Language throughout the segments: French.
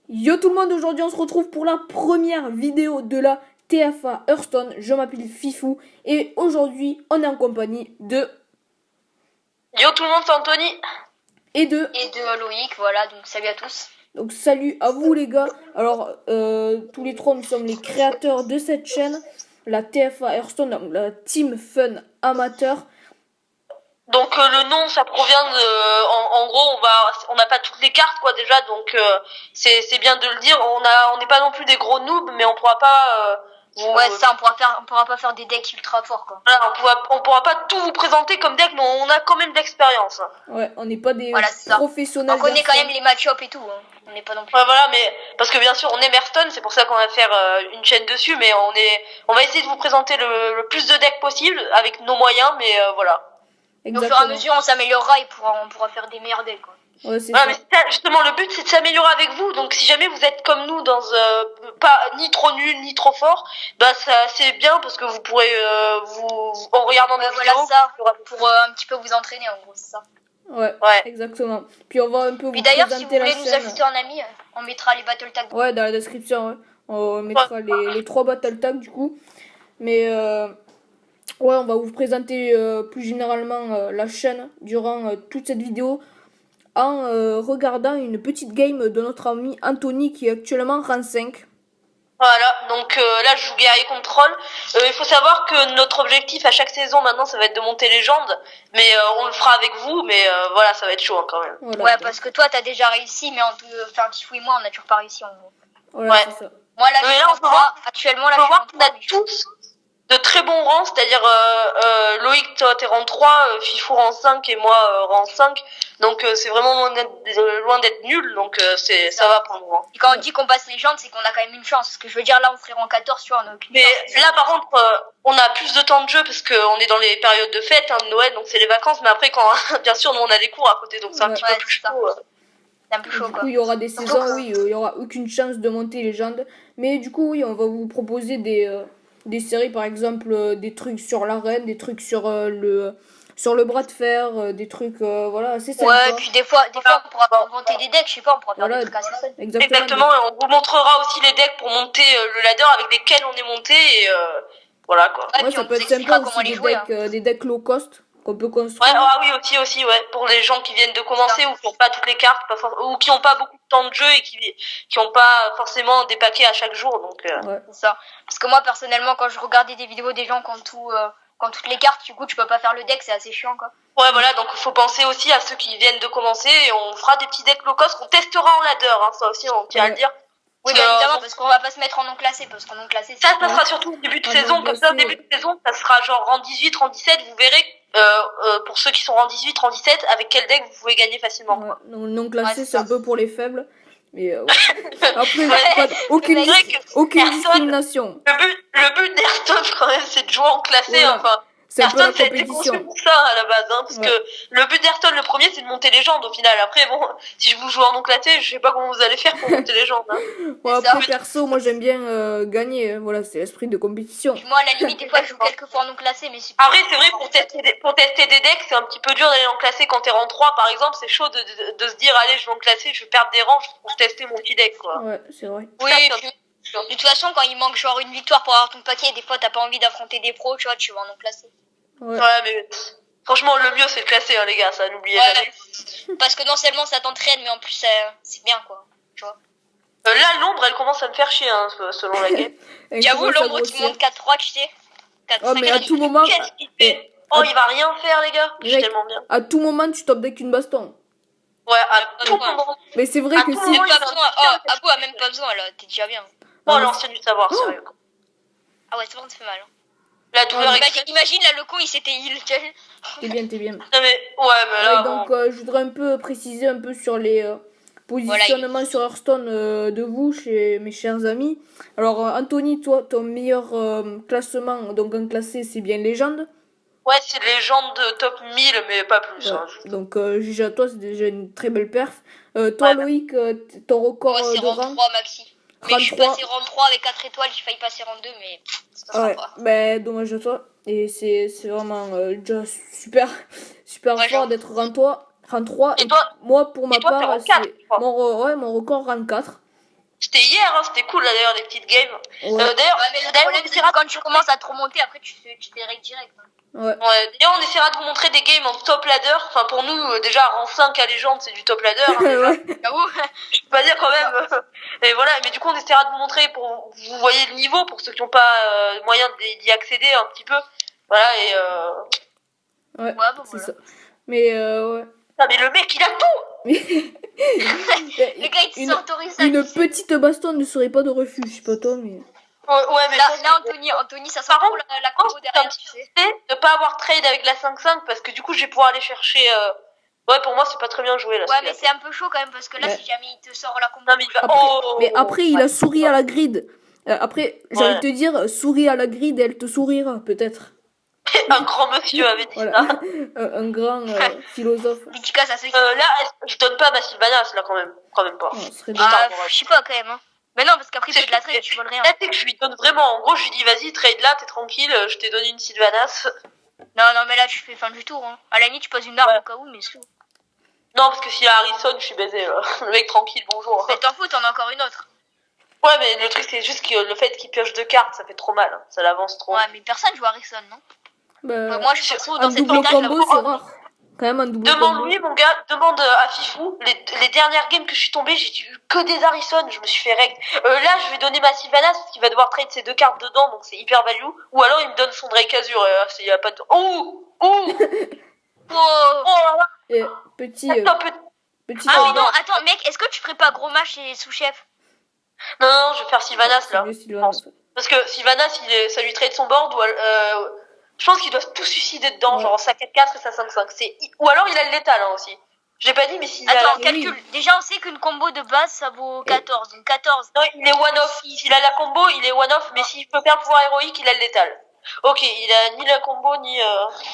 Yo tout le monde, aujourd'hui on se retrouve pour la première vidéo de la TFA Hearthstone. Je m'appelle Fifou et aujourd'hui on est en compagnie de... Yo tout le monde, c'est Anthony. Et de Loïc, voilà, donc salut à tous. Donc salut à vous les gars. Alors tous les trois nous sommes les créateurs de cette chaîne, la TFA Hearthstone, donc la Team Fun Amateur. Donc le nom ça provient de en gros on n'a pas toutes les cartes quoi déjà, donc c'est bien de le dire. On n'est pas non plus des gros noobs, mais on pourra pas Ouais, ça on pourra pas faire des decks ultra forts quoi. Voilà, on pourra pas tout vous présenter comme deck, mais on a quand même de l'expérience. Ouais, on n'est pas des Voilà, professionnels. On connaît quand même les match-up et tout, hein. On n'est pas non plus. Ouais, voilà, mais parce que bien sûr on aime Hearthstone, c'est pour ça qu'on va faire une chaîne dessus, mais on va essayer de vous présenter le plus de decks possible avec nos moyens, mais voilà. Au fur et à mesure, on s'améliorera et on pourra faire des meilleurs decks, quoi. Ouais, c'est voilà, ça. mais justement, le but c'est de s'améliorer avec vous. Donc, si jamais vous êtes comme nous, dans pas ni trop nul ni trop fort, bah ça c'est bien parce que vous pourrez en regardant des voilà vidéos, ça, pour un petit peu vous entraîner en gros, c'est ça. Ouais, exactement. Puis on va un peu vous d'ailleurs, si vous présenter la voulez nous chaîne. ajouter en ami, on mettra les battle tags. Ouais, dans la description, ouais. On mettra les 3 battle tags du coup. Mais ouais, on va vous présenter plus généralement la chaîne durant toute cette vidéo en regardant une petite game de notre ami Anthony qui est actuellement rang 5. Voilà, donc là je joue guerrier contrôle. Il faut savoir que notre objectif à chaque saison maintenant ça va être de monter légende, mais on le fera avec vous, mais voilà, ça va être chaud hein, quand même. Voilà, ouais, donc. parce que toi t'as déjà réussi, mais enfin Kifou et moi on a toujours pas réussi en gros. Voilà, ouais. C'est ça. Moi là, mais je là, suis en 3, actuellement là on je peut suis en voir qu'on a 3, tous de très bons rangs, c'est-à-dire Loïc toi t'es rang 3, Fifou rang 5 et moi rang 5, donc c'est vraiment loin d'être nul, donc ça va pour le moment. Et quand on dit qu'on passe légende, c'est qu'on a quand même une chance, parce que je veux dire là on serait rang 14, tu vois, on a aucune mais chance. là par contre on a plus de temps de jeu parce qu'on est dans les périodes de fête, hein, de Noël, donc c'est les vacances, mais après quand bien sûr nous on a des cours à côté, donc c'est un petit peu plus chaud. C'est un peu chaud, Du quoi. coup, il y aura des saisons, oui, il y aura aucune chance de monter légende. Mais du coup, oui, on va vous proposer des séries, par exemple, des trucs sur l'arène, des trucs sur le bras de fer, des trucs, voilà, assez sympa. Ouais, et puis des fois on pourra monter des decks, je sais pas, on pourra faire des trucs assez fun. Exactement, et on vous montrera aussi les decks pour monter le ladder avec lesquels on est monté, et voilà quoi. Ouais, ça peut être sympa aussi, des decks low cost qu'on peut construire. Ouais, ah oui, aussi, ouais, pour les gens qui viennent de commencer ou qui n'ont pas toutes les cartes, ou qui n'ont pas beaucoup de temps de jeu et qui n'ont pas forcément des paquets à chaque jour, donc. Ouais. C'est ça. Parce que moi personnellement, quand je regardais des vidéos des gens qui ont toutes les cartes, du coup tu peux pas faire le deck, c'est assez chiant quoi. Ouais, voilà, donc il faut penser aussi à ceux qui viennent de commencer, et on fera des petits decks low cost qu'on testera en ladder, hein, ça aussi on tient à le dire. Oui, bien évidemment, parce qu'on va pas se mettre en non classé, parce qu'en non classé, ça sera surtout au début de saison, comme ça au début de saison, ça sera genre rang 18, rang 17, vous verrez, pour ceux qui sont rang 18, rang 17, avec quel deck vous pouvez gagner facilement. Ouais, non classé, c'est un peu pour les faibles. Mais après, aucune discrimination. Le but d'Hearthstone quand même, c'est de jouer en classé, voilà. Enfin. C'est un peu la Hearthstone, ça a été conçu pour ça à la base, hein, parce que le but d'Hearthstone, le premier, c'est de monter légende au final. Après, bon, si je vous joue en non classé, je sais pas comment vous allez faire pour monter légende. Hein. Ouais, après, perso, moi j'aime bien gagner, hein. Voilà, c'est l'esprit de compétition. Puis moi, à la limite, des fois, je joue quelques fois en non classé, mais après, c'est vrai, pour tester des decks, c'est un petit peu dur d'aller en classé quand t'es rang 3, par exemple. C'est chaud de se dire, allez, je vais en classé, je vais perdre des rangs pour tester mon petit deck, quoi. Ouais, c'est vrai. Oui, de toute façon, quand il manque genre une victoire pour avoir ton paquet, des fois, t'as pas envie d'affronter des pros, tu vois, tu vas en non classé. Ouais, mais franchement, le mieux, c'est de classer, hein, les gars, ça, n'oubliez jamais. Parce que non seulement ça t'entraîne, mais en plus, c'est bien, quoi, tu vois. Là, l'ombre, elle commence à me faire chier, hein, selon la game. J'avoue, l'ombre qui monte 4-3, tu sais. 4, oh, mais à tout moment... Oh, il va rien faire, les gars. Je suis tellement bien. À tout moment, tu top deck une baston. Ouais, à tout moment. Mais c'est vrai que si... Même pas besoin. Oh, Abou a même pas besoin, là. T'es déjà bien. Oh, l'ancien du savoir, sérieux. Ah ouais, c'est bon, ça fait mal. Hein. La douleur imagine, là, le con, il s'était heal. T'es bien. Non, mais, ouais, mais là... donc, je voudrais un peu préciser un peu sur les... positionnement sur Hearthstone de vous, chez mes chers amis. Alors, Anthony, toi, ton meilleur classement, donc en classé, c'est bien légende. Ouais, c'est légende de top 1000, mais pas plus. Ouais. Hein. Donc, juge à toi, c'est déjà une très belle perf. Toi, Loïc, ton record moi, c'est de rang 3 maxi. Mais je suis passé rang 3 avec 4 étoiles, j'ai failli passer rang 2, mais c'est pas sympa. Ben, dommage à toi. Et c'est vraiment déjà super fort d'être rang 3. Et toi, moi, pour ma part, c'est mon record rang 4. C'était hier, hein, c'était cool là, d'ailleurs, les petites games. Ouais. D'ailleurs, Ouais, mais le problème, c'est que quand tu commences à te remonter, après, tu t'es direct. Hein. Ouais. D'ailleurs, on essaiera de vous montrer des games en top ladder. Enfin, pour nous, déjà, rang 5 à légende, c'est du top ladder. Hein, déjà. Ouais. J'avoue. Je peux pas dire quand même. Et voilà, mais du coup, on essaiera de vous montrer pour vous voyez le niveau pour ceux qui n'ont pas moyen d'y accéder un petit peu. Voilà, et Ouais, bon, c'est voilà. ça. Mais ouais. Ah, mais le mec, il a tout. Le gars, il te Une- s'autorise ça. Une petite baston ne serait pas de refus, je sais pas toi, mais... Ouais, mais je pense Là, que- Anthony, ça sent Par trop contre, la combo c'est un derrière, petit tu sais. de pas avoir trade avec la 5-5 parce que du coup, je vais pouvoir aller chercher. Ouais, pour moi, c'est pas très bien joué là. Ouais, mais c'est un peu chaud quand même, parce que là, Ouais. si jamais il te sort la combo. Non, mais il va. Après- Oh. Mais après, il a souri à la grid. Après, j'ai envie de te dire, souris à la grid, elle te sourira, peut-être. Un grand monsieur avait dit Voilà. ça. Un grand philosophe. Dédicace à ceux qui. Là, je donne pas ma Sylvanas là quand même pas. Oh, ce serait bien. Ah, je sais pas quand même. Hein. Mais non, parce qu'après, il fait de la trade, tu voles rien. Là, c'est que je lui donne vraiment. En gros, je lui dis vas-y, trade là, t'es tranquille, je t'ai donné une Sylvanas. Non, mais là, tu fais fin du tour. Hein. À la limite, tu poses une arme Ouais. au cas où, mais c'est tout. Non, parce que s'il y a Harrison, je suis baisé. Le mec tranquille, bonjour. Mais t'en fous, t'en as encore une autre. Ouais, mais le truc, c'est juste que le fait qu'il pioche 2 cartes, ça fait trop mal. Hein. Ça l'avance trop. Ouais, mais personne joue Harrison, non? Bah, Moi, je suis perso un dans cette double méta, je la combo, vois. c'est rare. Quand même, un double combo. Demande-lui, mon gars, demande à Fifou. Les dernières games que je suis tombée, j'ai eu que des Harrison. Je me suis fait rect. Là, je vais donner ma Sylvanas parce qu'il va devoir trade ses 2 cartes dedans, donc c'est hyper value. Ou alors, il me donne son Drake Azur. Il y a pas de. Oh Oh là là. Et petit... Attends, petit Ah, mais combo. non, attends, mec, est-ce que tu ferais pas gros match chez sous-chef? Non, je vais faire Sylvanas C'est là. mieux, Sylvain. Parce que Sylvanas, ça lui trade son board. Je pense qu'il doit tout suicider dedans, Ouais. genre sa 4-4 et sa 5-5. Ou alors, il a le létal hein, aussi. Je l'ai pas dit, mais s'il a. Attends, oui. calcule. Déjà, on sait qu'une combo de base, ça vaut 14. Donc 14. Non, il est one-off. S'il a la combo, il est one-off, mais s'il peut perdre le pouvoir héroïque, il a le létal. Ok, il a ni la combo, ni...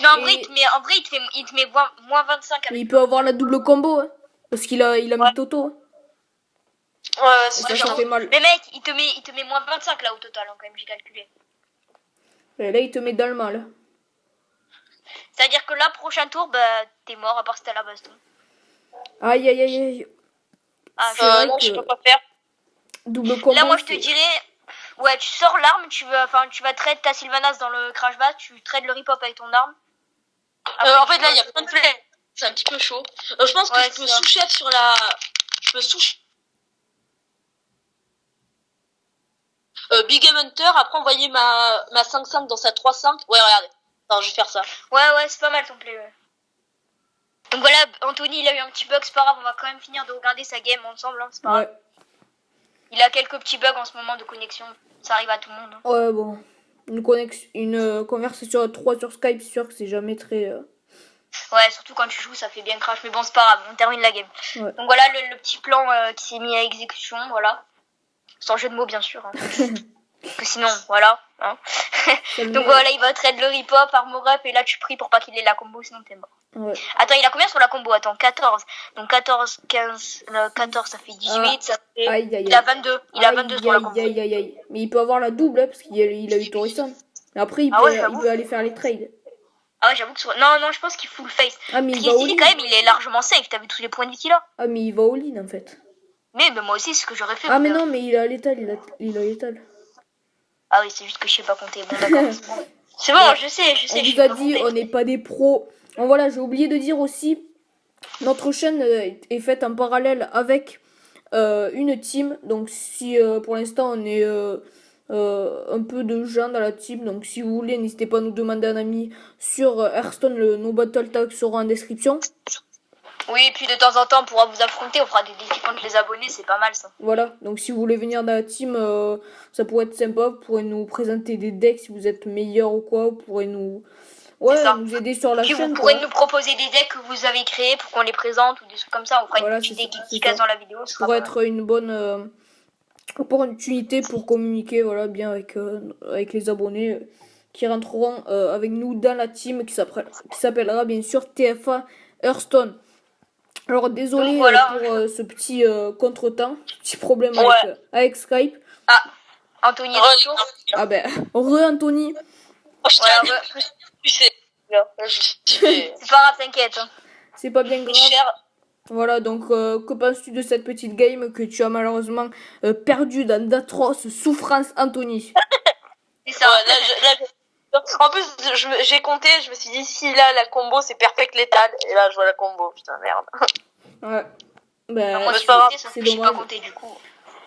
Non, en Et- vrai, il te met moins 25 Mais avec. il peut avoir la double combo, hein. Parce qu'il a mis Toto. Hein. Ouais, c'est Ça, sûr. ça fait mal. Mais mec, il te met moins 25 là au total, hein, quand même, j'ai calculé. Et là, il te met dans le mal. C'est-à-dire que là, prochain tour, bah, t'es mort, à part si t'as la baston. Aïe, aïe, aïe, aïe. Ah, C'est vrai Non, que- je peux pas faire. Double combo. là, moi, je te c'est- dirais, ouais, tu sors l'arme, tu vas trade ta Sylvanas dans le crash bat, tu trades le rip-hop avec ton arme. Après, En fait, tu là, il y a vas- plein de plays. C'est un petit peu chaud. Je pense que Ouais, je peux c'est ça. sous-chef sur la... Je peux sous... Big Game Hunter, après envoyer ma 5-5 dans sa 3-5. Ouais, regardez. Attends, je vais faire ça. Ouais, c'est pas mal ton play, ouais. Donc voilà, Anthony, il a eu un petit bug, c'est pas grave, on va quand même finir de regarder sa game ensemble, hein, c'est pas grave. Ouais. Il a quelques petits bugs en ce moment de connexion, ça arrive à tout le monde. Hein. Ouais, bon. Une conversation à 3 sur Skype, c'est sûr que c'est jamais très... Ouais, surtout quand tu joues, ça fait bien crash, mais bon, c'est pas grave, on termine la game. Ouais. Donc voilà le petit plan qui s'est mis à exécution, voilà. Sans jeu de mots, bien sûr. Hein. Parce que sinon, voilà. Hein. Donc voilà, il va trade le rip-hop, armor up, et là tu pries pour pas qu'il ait la combo, sinon t'es mort. Ouais. Attends, il a combien sur la combo? Attends, 14. Donc 14, 15, 14, ça fait 18, ça fait... Aïe, aïe, Il a aïe. 22, il a 22 sur la combo. Aïe, aïe, aïe. Mais il peut avoir la double, hein, parce qu'il a eu Torison. Mais après, Ah ouais, j'avoue. il peut aller faire les trades. Ah ouais, j'avoue que sur... Non, je pense qu'il full face. Ah, mais Parce il va au qu'ici, lean. quand même, il est largement safe. T'as vu tous les points de vie qu'il a? Ah, mais il va au lean, en fait. Mais moi aussi, c'est ce que j'aurais fait. Ah, mais mon gars. non, mais il a létal, il a létal. Ah oui, c'est juste que je sais pas compter. Bon, d'accord. c'est bon. C'est bon, Ouais. je sais. On je vous sais a pas dit, compter. on n'est pas des pros. Bon, voilà, j'ai oublié de dire aussi, notre chaîne est faite en parallèle avec une team. Donc, si pour l'instant, on est un peu de gens dans la team. Donc, si vous voulez, n'hésitez pas à nous demander un ami sur Hearthstone. Nos battle tags seront en description. Oui, et puis de temps en temps, on pourra vous affronter. On fera des défis contre les abonnés. C'est pas mal, ça. Voilà, donc si vous voulez venir dans la team, ça pourrait être sympa. Vous pourrez nous présenter des decks si vous êtes meilleur ou quoi. Vous pourrez nous, C'est ça. nous aider sur la Puis chaîne. vous pourrez quoi. nous proposer des decks que vous avez créés pour qu'on les présente ou des trucs comme ça. On fera Voilà, une petite c'est ça, dédicace c'est ça. dans la vidéo. Ce sera Pour pas être une bonne opportunité pour communiquer voilà, bien avec les abonnés qui rentreront avec nous dans la team qui s'appellera bien sûr TFA Hearthstone. Alors désolé Donc, voilà. pour ce petit contretemps, petit problème Ouais. avec Skype. Anthony est de retour. Ah ben, Anthony. Oh, je Voilà, tiens, ouais. tu sais. Là, je sais. C'est pas grave, t'inquiète. Hein. C'est pas bien grave. Cher. Voilà, donc que penses-tu de cette petite game que tu as malheureusement perdue dans d'atroces souffrances, Anthony? C'est ça. Ouais, en plus, j'ai compté, je me suis dit, si là, la combo, c'est perfect létal. Et là, je vois la combo, putain, merde. Ouais. Ben, Moi, c'est pas grave, je sais pas dommage. compter du coup.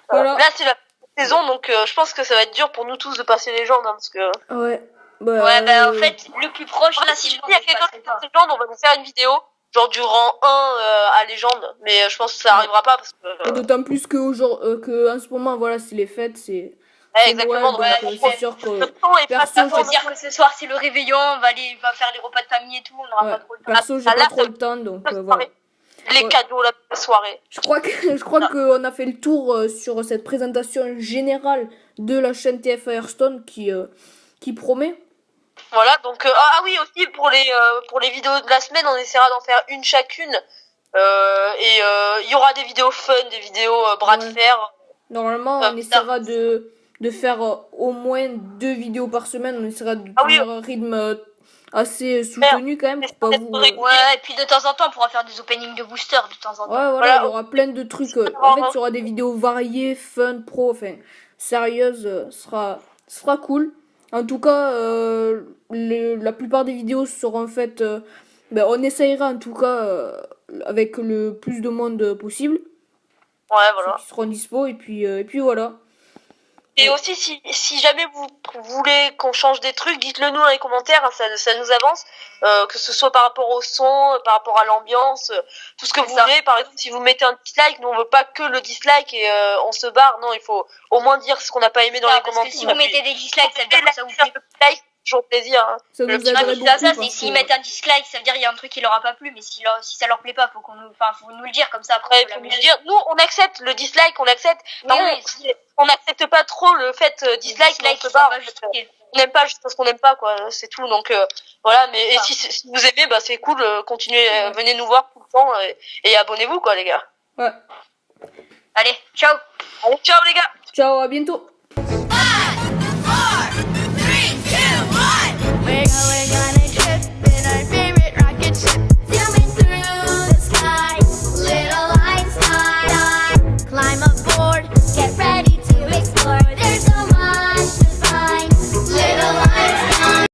Voilà. Là, c'est la saison, donc je pense que ça va être dur pour nous tous de passer légende, hein, parce que... Ouais. Ouais, bah en fait, le plus proche là, si si il y a quelqu'un qui passe légende, on va nous faire une vidéo, genre du rang 1 à légende. Mais je pense que ça arrivera pas, parce que... Et d'autant plus que en ce moment, voilà, c'est les fêtes, c'est exactement, Noël, donc donc c'est sûr que et perso, faut dire que ce soir c'est le réveillon, on va faire les repas de famille et tout, on n'aura ouais, pas trop le temps. perso, j'ai pas trop le temps, donc voilà. les Ouais. cadeaux la soirée. Je crois qu'on a fait le tour sur cette présentation générale de la chaîne TF Hearthstone qui promet. Voilà, donc oui aussi pour les vidéos de la semaine, on essaiera d'en faire une chacune. Et il y aura des vidéos fun, des vidéos bras de fer. Normalement, on essaiera de faire au moins 2 vidéos par semaine. On essaiera de tenir un rythme assez soutenu quand même. Pour pas vous... Ouais, et puis de temps en temps, on pourra faire des openings de booster de temps en temps. Ouais, voilà, il y aura plein de trucs. En fait, il y aura des vidéos variées, fun, pro, enfin, sérieuses. Sera cool. En tout cas, la plupart des vidéos seront faites. On essayera en tout cas avec le plus de monde possible. Ouais, voilà. Ceux qui seront dispo, et puis voilà. Et aussi, si jamais vous voulez qu'on change des trucs, dites-le nous dans les commentaires, hein, ça nous avance, que ce soit par rapport au son, par rapport à l'ambiance, tout ce que vous voulez. Par exemple, si vous mettez un dislike, nous on veut pas que le dislike et on se barre. Non, il faut au moins dire ce qu'on n'a pas aimé dans les commentaires. Parce que si vous mettez des dislikes, ça veut dire que ça vous plaît. Toujours plaisir. Hein. Ça nous aiderait beaucoup. Ça, c'est s'ils mettent un dislike, ça veut dire qu'il y a un truc qui leur a pas plu, mais si ça leur plaît pas, faut nous le dire comme ça. Après, faut nous le dire. Nous, on accepte le dislike, on l'accepte. On n'accepte pas trop le fait dislike, on se barre. On n'aime pas juste parce qu'on n'aime pas, quoi. C'est tout. Donc voilà. Mais et si vous aimez, bah c'est cool. Continuez, venez nous voir tout le temps et abonnez-vous, quoi, les gars. Ouais. Allez, ciao. Allez, ciao, les gars. Ciao, à bientôt.